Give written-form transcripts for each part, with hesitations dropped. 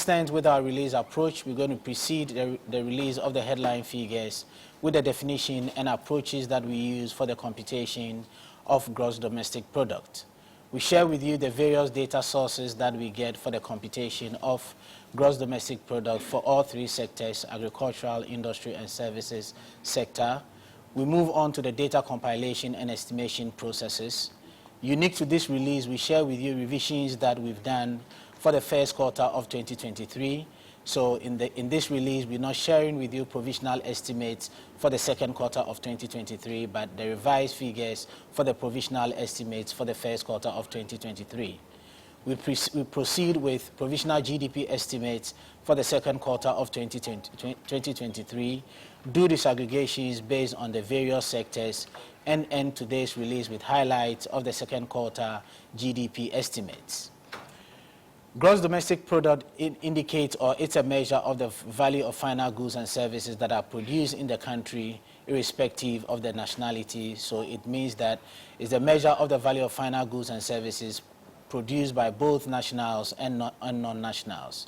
Consistent with our release approach, we're going to precede the release of the headline figures with the definition and approaches that we use for the computation of gross domestic product. We share with you the various data sources that we get for the computation of gross domestic product for all three sectors: agricultural, industry, and services sector. We move on to the data compilation and estimation processes. Unique to this release, we share with you revisions that we've done for the first quarter of 2023. So in this release, we're not sharing with you provisional estimates for the second quarter of 2023, but the revised figures for the provisional estimates for the first quarter of 2023. We proceed with provisional GDP estimates for the second quarter of 2023, do disaggregations based on the various sectors, and end today's release with highlights of the second quarter GDP estimates. Gross domestic product indicates, or it's a measure of the value of final goods and services that are produced in the country, irrespective of the nationality. So it means that it's the measure of the value of final goods and services produced by both nationals and non-nationals.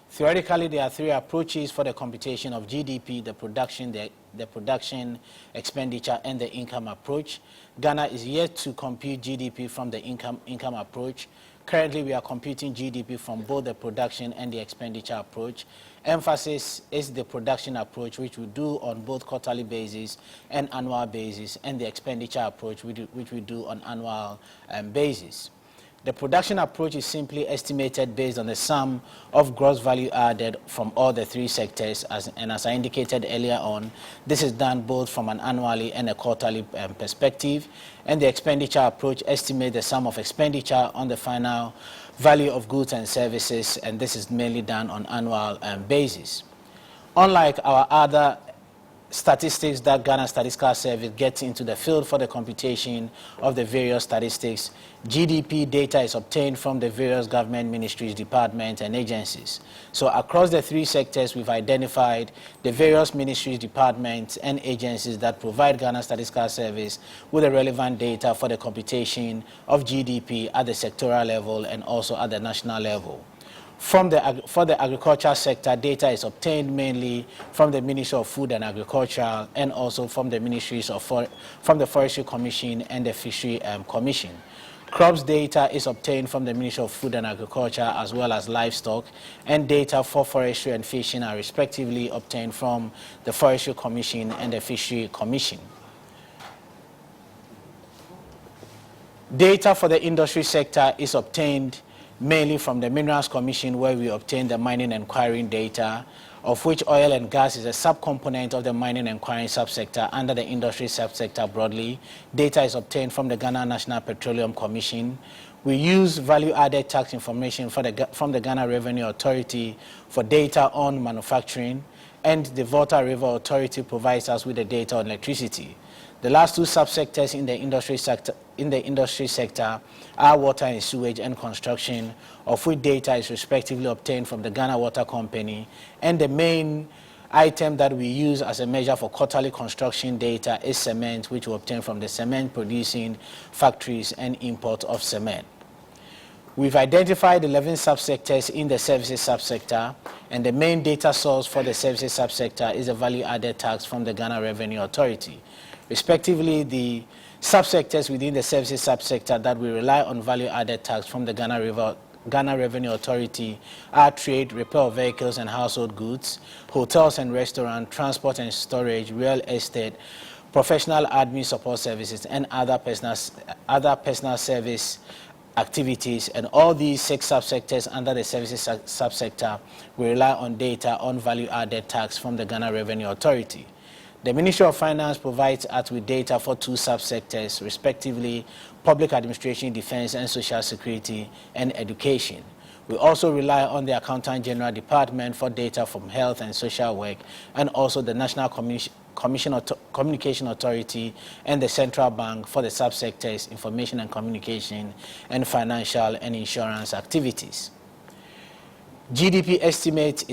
Theoretically, there are three approaches for the computation of GDP: the production, expenditure, and the income approach. Ghana is yet to compute GDP from the income approach. Currently, we are computing GDP from both the production and the expenditure approach. Emphasis is the production approach, which we do on both quarterly basis and annual basis, and the expenditure approach, which we do on annual basis. The production approach is simply estimated based on the sum of gross value added from all the three sectors, and as I indicated earlier on, this is done both from an annually and a quarterly perspective. And the expenditure approach estimates the sum of expenditure on the final value of goods and services, and this is mainly done on annual basis. Unlike our other statistics that Ghana Statistical Service gets into the field for the computation of the various statistics, GDP data is obtained from the various government ministries, departments, and agencies. So across the three sectors, we've identified the various ministries, departments, and agencies that provide Ghana Statistical Service with the relevant data for the computation of GDP at the sectoral level and also at the national level. For the agriculture sector, data is obtained mainly from the Ministry of Food and Agriculture, and also from the ministries of from the Forestry Commission and the Fishery Commission. Crops data is obtained from the Ministry of Food and Agriculture, as well as livestock, and data for forestry and fishing are respectively obtained from the Forestry Commission and the Fishery Commission. Data for the industry sector is obtained mainly from the Minerals Commission, where we obtain the mining and quarrying data, of which oil and gas is a subcomponent of the mining and quarrying subsector under the industry subsector broadly. Data is obtained from the Ghana National Petroleum Commission. We use value-added tax information from the Ghana Revenue Authority for data on manufacturing, and the Volta River Authority provides us with the data on electricity. The last two subsectors in the industry sector are water and sewage and construction, of which data is respectively obtained from the Ghana Water Company. And the main item that we use as a measure for quarterly construction data is cement, which we obtain from the cement producing factories and import of cement. We've identified 11 subsectors in the services subsector, and the main data source for the services subsector is the value-added tax from the Ghana Revenue Authority. Respectively, the subsectors within the services subsector that we rely on value-added tax from the Ghana Revenue Authority are trade, repair of vehicles and household goods, hotels and restaurants, transport and storage, real estate, professional admin support services, and other personal service activities. And all these 6 subsectors under the services subsector, we rely on data on value-added tax from the Ghana Revenue Authority. The Ministry of Finance provides us with data for 2 subsectors, respectively, public administration, defense and social security, and education. We also rely on the Accountant General Department for data from health and social work, and also the National Communication Authority and the Central Bank for the subsectors information and communication and financial and insurance activities. GDP estimates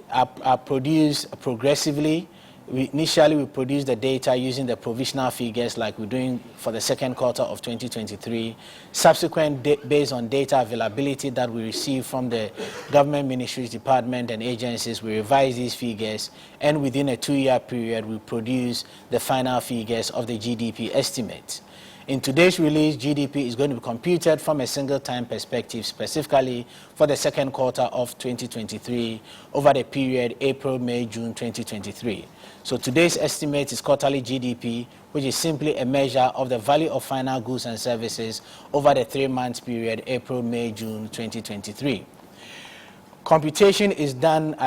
are produced progressively Initially, we produced the data using the provisional figures like we're doing for the second quarter of 2023. Subsequent, based on data availability that we receive from the government ministries, department, and agencies, we revise these figures, and within a 2-year period, we produce the final figures of the GDP estimates. In today's release, GDP is going to be computed from a single time perspective, specifically for the second quarter of 2023 over the period April, May, June 2023. So today's estimate is quarterly GDP, which is simply a measure of the value of final goods and services over the 3-month period April, May, June 2023. Computation is done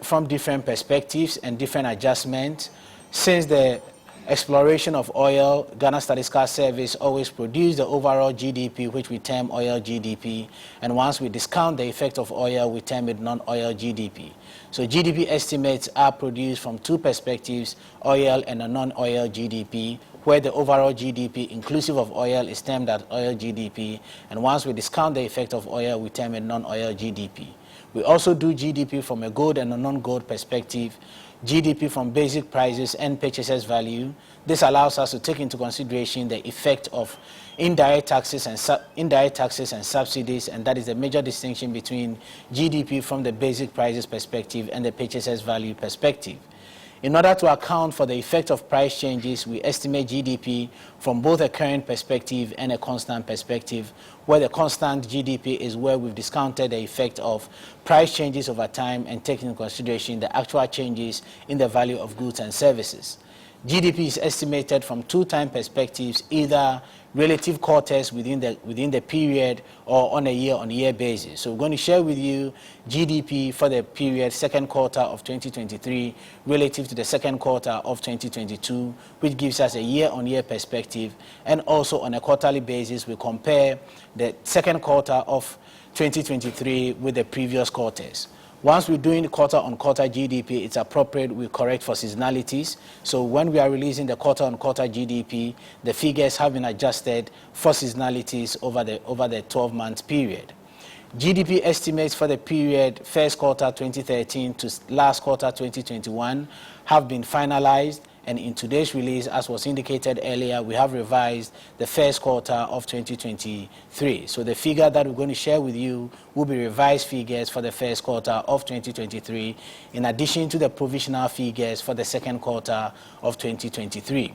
from different perspectives and different adjustments. Since the exploration of oil, Ghana Statistical Service always produce the overall GDP, which we term oil GDP, and once we discount the effect of oil, we term it non-oil GDP. So GDP estimates are produced from two perspectives, oil and a non-oil GDP, where the overall GDP inclusive of oil is termed as oil GDP, and once we discount the effect of oil, we term it non-oil GDP. We also do GDP from a gold and a non-gold perspective, GDP from basic prices and purchases value. This allows us to take into consideration the effect of indirect taxes and subsidies, and that is the major distinction between GDP from the basic prices perspective and the purchases value perspective. In order to account for the effect of price changes, we estimate GDP from both a current perspective and a constant perspective, where the constant GDP is where we've discounted the effect of price changes over time and taken into consideration the actual changes in the value of goods and services. GDP is estimated from two-time perspectives, either relative quarters within the period or on a year-on-year basis. So we're going to share with you GDP for the period second quarter of 2023 relative to the second quarter of 2022, which gives us a year-on-year perspective, and also on a quarterly basis we compare the second quarter of 2023 with the previous quarters. Once we're doing the quarter-on-quarter GDP, it's appropriate we correct for seasonalities. So when we are releasing the quarter-on-quarter GDP, the figures have been adjusted for seasonalities over the 12-month period. GDP estimates for the period first quarter 2013 to last quarter 2021 have been finalized, and in today's release, as was indicated earlier, we have revised the first quarter of 2023. So the figure that we're going to share with you will be revised figures for the first quarter of 2023, in addition to the provisional figures for the second quarter of 2023.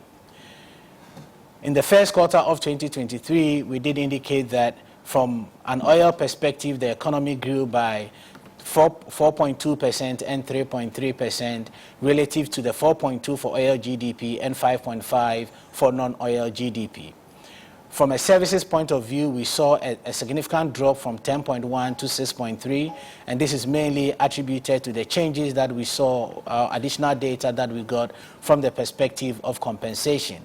In the first quarter of 2023, we did indicate that from an oil perspective, the economy grew by 4.2% and 3.3% relative to the 4.2 for oil GDP and 5.5 for non-oil GDP. From a services point of view, we saw a significant drop from 10.1 to 6.3, and this is mainly attributed to the changes that we saw, additional data that we got from the perspective of compensation.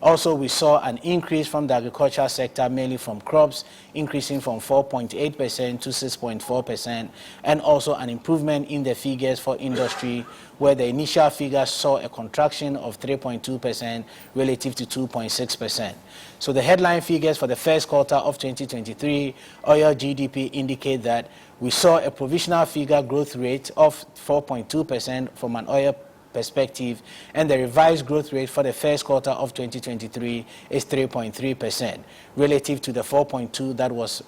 Also, we saw an increase from the agricultural sector, mainly from crops, increasing from 4.8% to 6.4%, and also an improvement in the figures for industry, where the initial figures saw a contraction of 3.2% relative to 2.6%. So the headline figures for the first quarter of 2023, oil GDP, indicate that we saw a provisional figure growth rate of 4.2% from an oil perspective, and the revised growth rate for the first quarter of 2023 is 3.3% relative to the 4.2 that was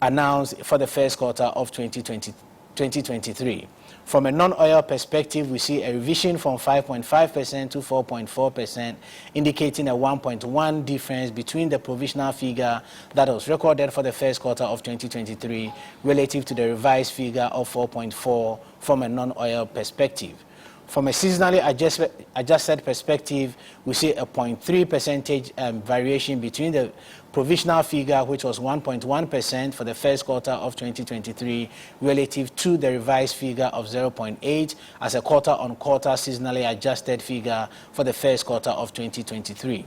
announced for the first quarter of 2023. From a non-oil perspective, we see a revision from 5.5% to 4.4%, indicating a 1.1 difference between the provisional figure that was recorded for the first quarter of 2023 relative to the revised figure of 4.4 from a non-oil perspective. From a seasonally adjusted perspective, we see a 0.3% variation between the provisional figure, which was 1.1% for the first quarter of 2023, relative to the revised figure of 0.8 as a quarter-on-quarter seasonally adjusted figure for the first quarter of 2023.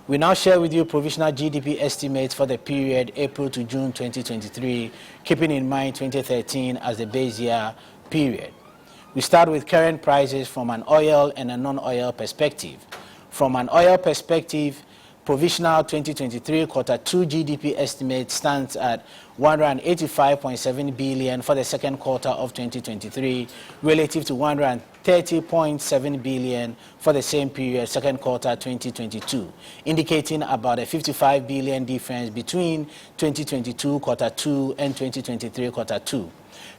We now share with you provisional GDP estimates for the period April to June 2023, keeping in mind 2013 as the base year period. We start with current prices from an oil and a non-oil perspective. From an oil perspective, provisional 2023 quarter 2 GDP estimate stands at 185.7 billion for the second quarter of 2023 relative to 130.7 billion for the same period, second quarter 2022, indicating about a 55 billion difference between 2022 quarter 2 and 2023 quarter 2.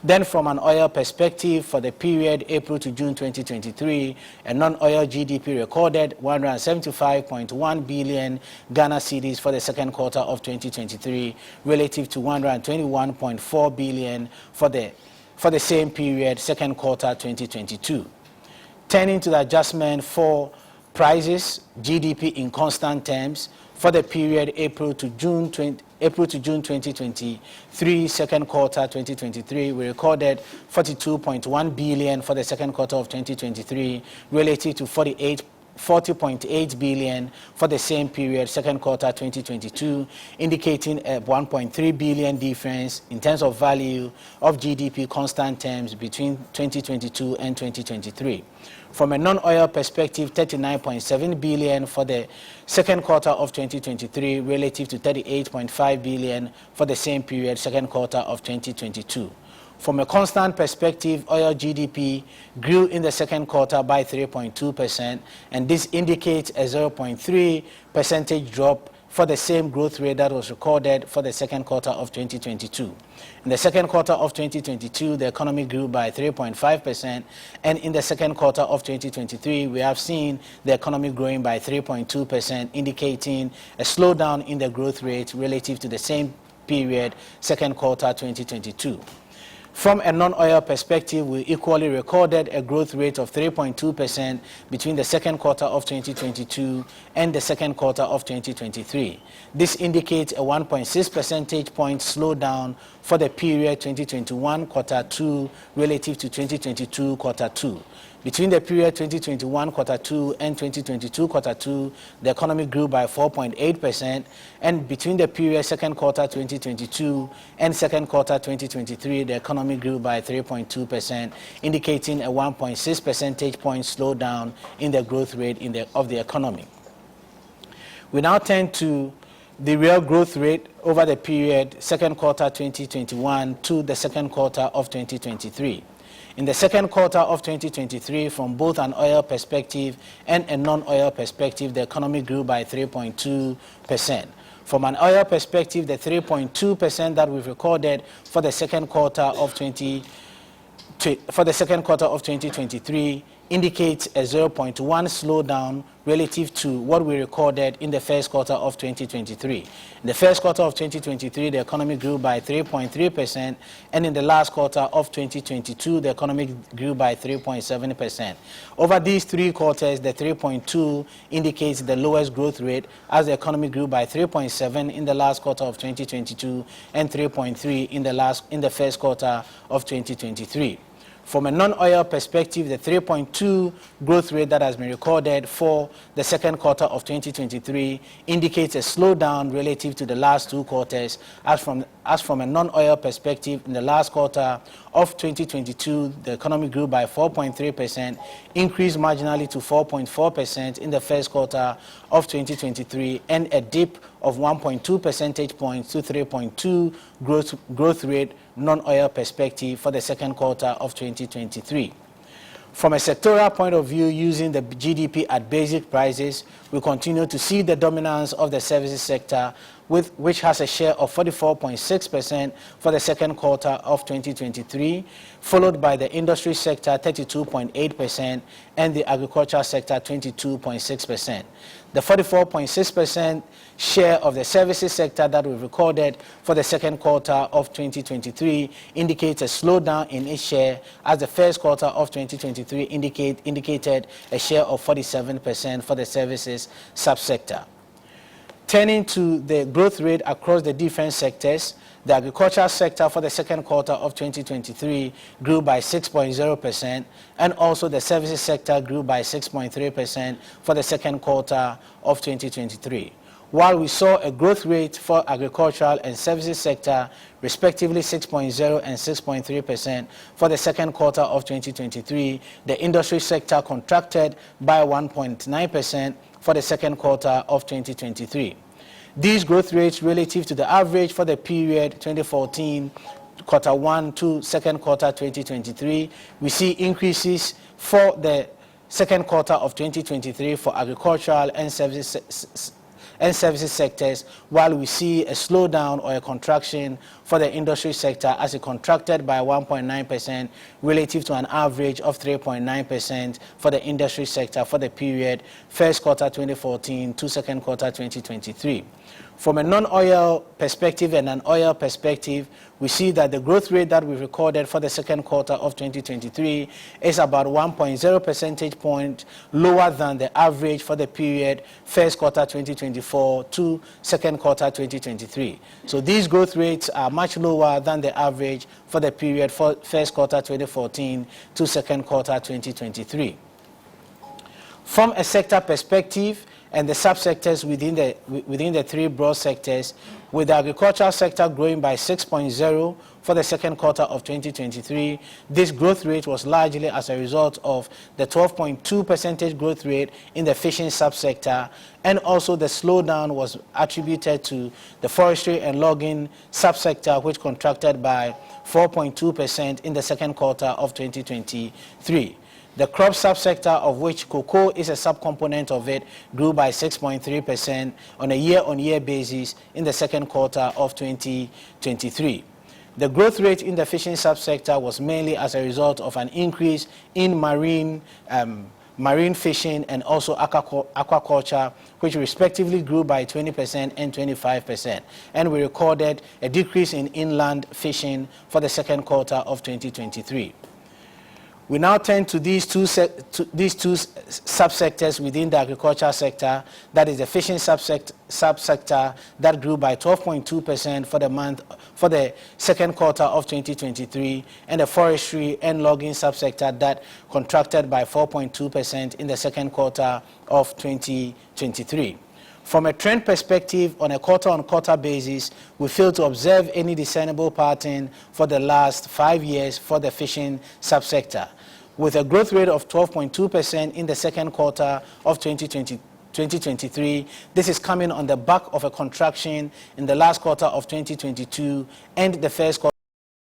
Then from an oil perspective, for the period April to June 2023, a non-oil GDP recorded 175.1 billion Ghana cedis for the second quarter of 2023 relative to 121.4 billion for the same period, second quarter 2022. Turning to the adjustment for prices, GDP in constant terms, for the period April to June 2023, second quarter 2023, we recorded 42.1 billion for the second quarter of 2023 relative to 40.8 billion for the same period, second quarter 2022, indicating a 1.3 billion difference in terms of value of GDP constant terms between 2022 and 2023. From a non-oil perspective, 39.7 billion for the second quarter of 2023 relative to 38.5 billion for the same period, second quarter of 2022. From a constant perspective, oil GDP grew in the second quarter by 3.2%, and this indicates a 0.3 percentage drop for the same growth rate that was recorded for the second quarter of 2022. In the second quarter of 2022, the economy grew by 3.5%, and in the second quarter of 2023, we have seen the economy growing by 3.2%, indicating a slowdown in the growth rate relative to the same period, second quarter 2022. From a non-oil perspective, we equally recorded a growth rate of 3.2% between the second quarter of 2022 and the second quarter of 2023. This indicates a 1.6 percentage point slowdown for the period 2021 quarter 2 relative to 2022 quarter 2. Between the period 2021 quarter 2 and 2022 quarter 2, the economy grew by 4.8%, and between the period second quarter 2022 and second quarter 2023, the economy grew by 3.2%, indicating a 1.6 percentage point slowdown in the growth rate of the economy. We now turn to the real growth rate over the period second quarter 2021 to the second quarter of 2023. In the second quarter of 2023, from both an oil perspective and a non-oil perspective, the economy grew by 3.2%. From an oil perspective, the 3.2% that we've recorded for the second quarter of 2023 indicates a 0.1 slowdown relative to what we recorded in the first quarter of 2023. In the first quarter of 2023, the economy grew by 3.3%, and in the last quarter of 2022, the economy grew by 3.7%. Over these three quarters, the 3.2 indicates the lowest growth rate, as the economy grew by 3.7 in the last quarter of 2022 and 3.3 in the first quarter of 2023. From a non-oil perspective, the 3.2 growth rate that has been recorded for the second quarter of 2023 indicates a slowdown relative to the last two quarters. As from a non-oil perspective, in the last quarter of 2022, the economy grew by 4.3%, increased marginally to 4.4% in the first quarter of 2023, and a dip of 1.2 percentage points to 3.2 growth rate non-oil perspective for the second quarter of 2023. From a sectoral point of view, using the GDP at basic prices, we continue to see the dominance of the services sector, which has a share of 44.6% for the second quarter of 2023, followed by the industry sector 32.8% and the agriculture sector 22.6%. The 44.6% share of the services sector that we recorded for the second quarter of 2023 indicates a slowdown in its share, as the first quarter of 2023 indicated a share of 47% for the services subsector. Turning to the growth rate across the different sectors, the agriculture sector for the second quarter of 2023 grew by 6.0%, and also the services sector grew by 6.3% for the second quarter of 2023. while we saw a growth rate for agricultural and services sector, respectively 6.0 and 6.3% for the second quarter of 2023, the industry sector contracted by 1.9% for the second quarter of 2023. These growth rates relative to the average for the period 2014 quarter 1 to second quarter 2023, we see increases for the second quarter of 2023 for agricultural and services sectors, while we see a slowdown or a contraction for the industry sector as it contracted by 1.9% relative to an average of 3.9% for the industry sector for the period first quarter 2014 to second quarter 2023. From a non-oil perspective and an oil perspective, we see that the growth rate that we recorded for the second quarter of 2023 is about 1.0 percentage point lower than the average for the period first quarter 2024 to second quarter 2023. So these growth rates are much lower than the average for the period for first quarter 2014 to second quarter 2023. From a sector perspective, and the subsectors within the three broad sectors, with the agricultural sector growing by 6.0 for the second quarter of 2023, this growth rate was largely as a result of the 12.2% growth rate in the fishing subsector, and also the slowdown was attributed to the forestry and logging subsector, which contracted by 4.2% in the second quarter of 2023. The crop subsector, of which cocoa is a subcomponent of it, grew by 6.3% on a year-on-year basis in the second quarter of 2023. The growth rate in the fishing subsector was mainly as a result of an increase in marine fishing and also aquaculture, which respectively grew by 20% and 25%. And we recorded a decrease in inland fishing for the second quarter of 2023. We now turn to these two subsectors within the agriculture sector, that is the fishing subsector that grew by 12.2% for the second quarter of 2023, and the forestry and logging subsector that contracted by 4.2% in the second quarter of 2023. From a trend perspective, on a quarter-on-quarter basis, we fail to observe any discernible pattern for the last 5 years for the fishing subsector. With a growth rate of 12.2% in the second quarter of 2023, this is coming on the back of a contraction in the last quarter of 2022 and the first quarter